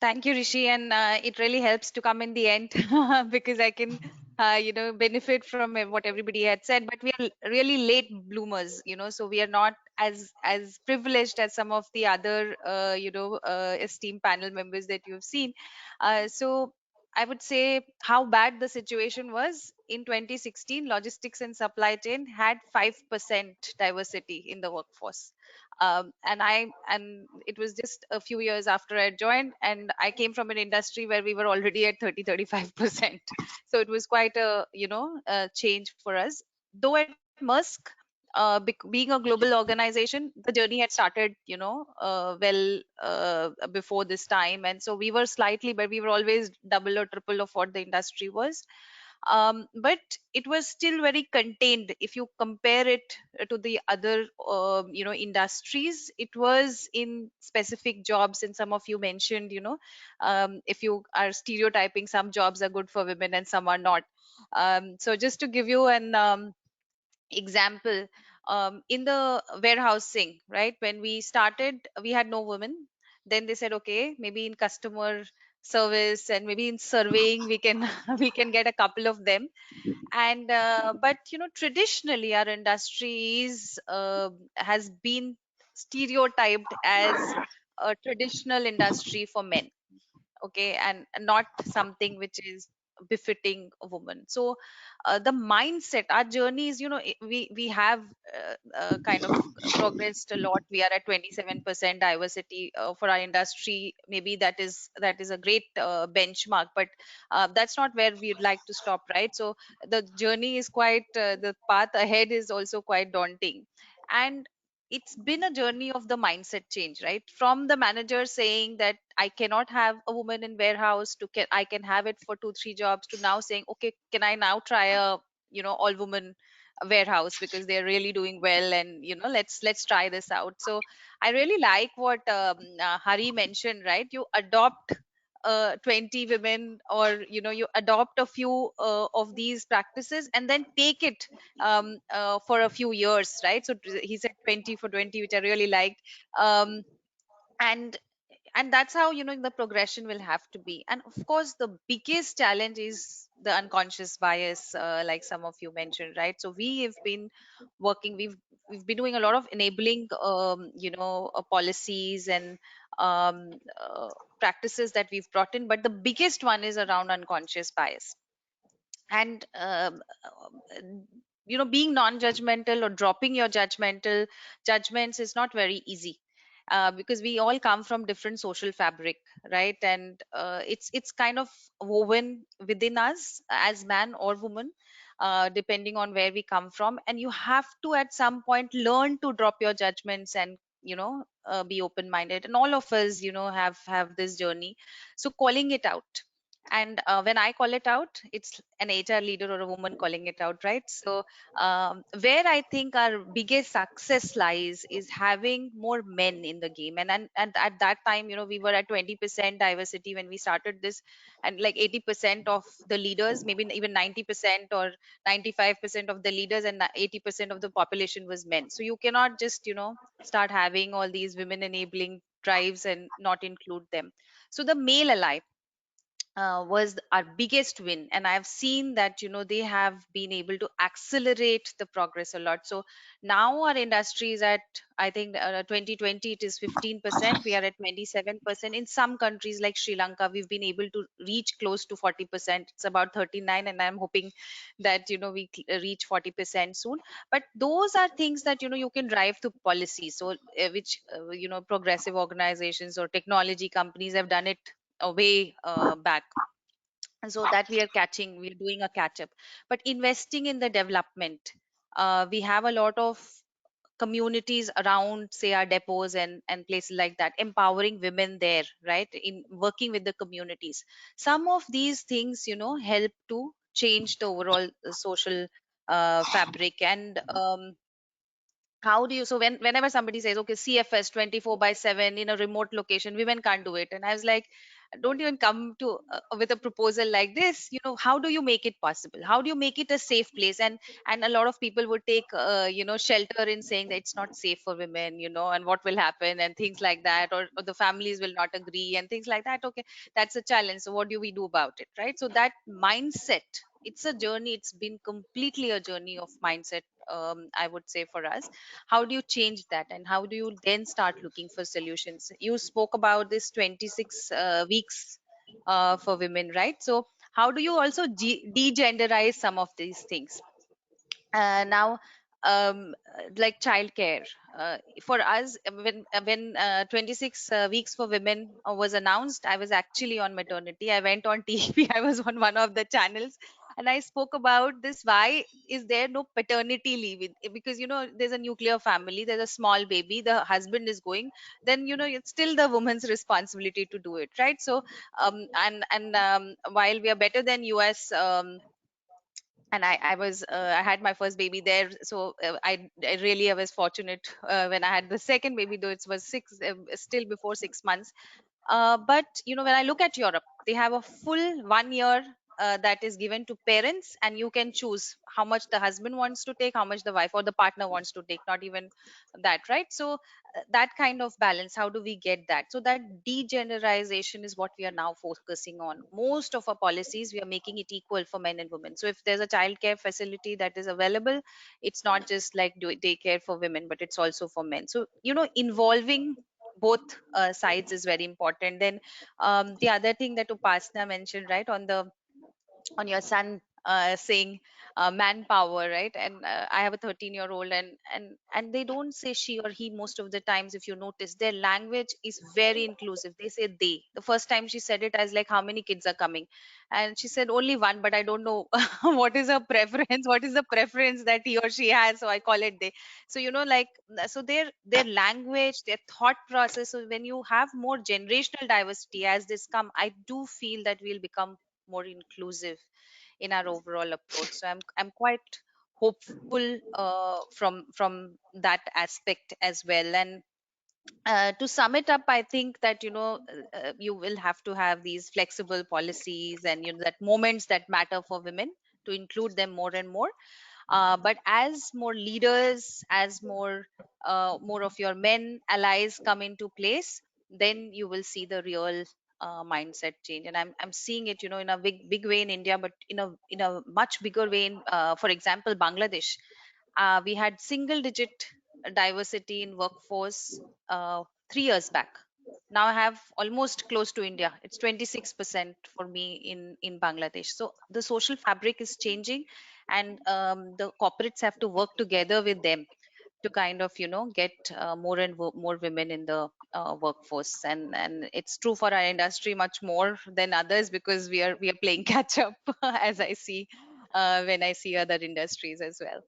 Thank you, Rishi, and it really helps to come in the end because I can, benefit from what everybody had said. But we are really late bloomers, so we are not as privileged as some of the other, esteemed panel members that you have seen. So I would say how bad the situation was in 2016. Logistics and supply chain had 5% diversity in the workforce, and it was just a few years after I joined, and I came from an industry where we were already at 35%. So it was quite a change for us. Though at Musk, being a global organization, the journey had started before this time, and so we were slightly, but we were always double or triple of what the industry was. But it was still very contained if you compare it to the other industries. It was in specific jobs, and some of you mentioned, if you are stereotyping, some jobs are good for women and some are not. So just to give you an example, in the warehousing, right, when we started we had no women. Then they said, okay, maybe in customer service and maybe in surveying we can we can get a couple of them. And but traditionally our industry has been stereotyped as a traditional industry for men, okay, and not something which is befitting a woman. So the mindset, our journey is, we have kind of progressed a lot. We are at 27% diversity for our industry. Maybe that is a great benchmark, but that's not where we'd like to stop, right? So the journey is quite the path ahead is also quite daunting. And it's been a journey of the mindset change, right? From the manager saying that I cannot have a woman in warehouse to I can have it for 2 3 jobs, to now saying, okay, can I now try a all woman warehouse because they're really doing well, and let's try this out. So I really like what Hari mentioned, right? You adopt 20 women, or you adopt a few of these practices and then take it for a few years, right? So he said 20 for 20, which I really liked. Um, and and that's how the progression will have to be. And of course the biggest challenge is the unconscious bias, like some of you mentioned, right? So we've been doing a lot of enabling policies and um, uh, practices that we've brought in, but the biggest one is around unconscious bias. And being non-judgmental or dropping your judgmental judgments is not very easy, because we all come from different social fabric, right? And it's kind of woven within us as man or woman, depending on where we come from. And you have to at some point learn to drop your judgments and be open minded. And all of us have this journey. So calling it out, and when I call it out, it's an HR leader or a woman calling it out, right? So where I think our biggest success lies is having more men in the game. And at that time, we were at 20% diversity when we started this, and like 80% of the leaders, maybe even 90% or 95% of the leaders, and 80% of the population was men. So you cannot just start having all these women enabling drives and not include them. So the male ally was our biggest win, and I've seen that they have been able to accelerate the progress a lot. So now our industry is at, I think, 2020 it is 15%, we are at 27%. In some countries like Sri Lanka, we've been able to reach close to 40%. It's about 39, and I'm hoping that we reach 40% soon. But those are things that you can drive to policy. So which progressive organizations or technology companies have done it a way back. And so that we're doing a catch up. But investing in the development, we have a lot of communities around, say, our depots and places like that, empowering women there, right, in working with the communities. Some of these things help to change the overall social fabric. And how do you, so whenever somebody says, okay, CFS 24/7 in a remote location, women can't do it. And I was like, don't even come to with a proposal like this. How do you make it possible? How do you make it a safe place? And a lot of people would take shelter in saying that it's not safe for women, and what will happen and things like that, or the families will not agree and things like that. Okay, that's a challenge, so what do we do about it, right? So that mindset, it's a journey. It's been completely a journey of mindset, I would say, for us. How do you change that, and how do you then start looking for solutions? You spoke about this 26 weeks for women, right? So how do you also degenderize some of these things? Now, like childcare, for us, when 26 weeks for women was announced, I was actually on maternity. I went on TV. I was on one of the channels, and I spoke about this. Why is there no paternity leave? Because there's a nuclear family, there's a small baby, the husband is going, then it's still the woman's responsibility to do it, right? So while we are better than US, and I had my first baby there. So I was fortunate when I had the second baby, though it was still before 6 months. But when I look at Europe, they have a full 1 year that is given to parents, and you can choose how much the husband wants to take, how much the wife or the partner wants to take, not even that, right? So that kind of balance, how do we get that? So that degenerization is what we are now focusing on. Most of our policies, we are making it equal for men and women. So if there's a childcare facility that is available, it's not just like daycare for women, but it's also for men. So involving both sides is very important. Then the other thing that Upasna mentioned, right, on your son saying manpower, right? And I have a 13-year-old, and they don't say she or he most of the times. If you notice, their language is very inclusive. They say they. The first time she said it, I was like, how many kids are coming? And she said only one, but I don't know what is her preference, what is the preference that he or she has, so I call it they. So like, so their language, their thought process. So when you have more generational diversity as this come, I do feel that we'll become more inclusive in our overall approach. So I'm quite hopeful from that aspect as well. And to sum it up, I think that you will have to have these flexible policies, and that moments that matter for women, to include them more and more. But as more leaders, as more of your men allies come into place, then you will see the real mindset change. And I'm seeing it, in a big way in India, but in a much bigger way in, for example, Bangladesh. We had single digit diversity in workforce 3 years back. Now I have almost close to India. It's 26% for me in Bangladesh. So the social fabric is changing, and the corporates have to work together with them to kind of get more and more women in the workforce. And it's true for our industry much more than others, because we are playing catch up as I see when I see other industries as well.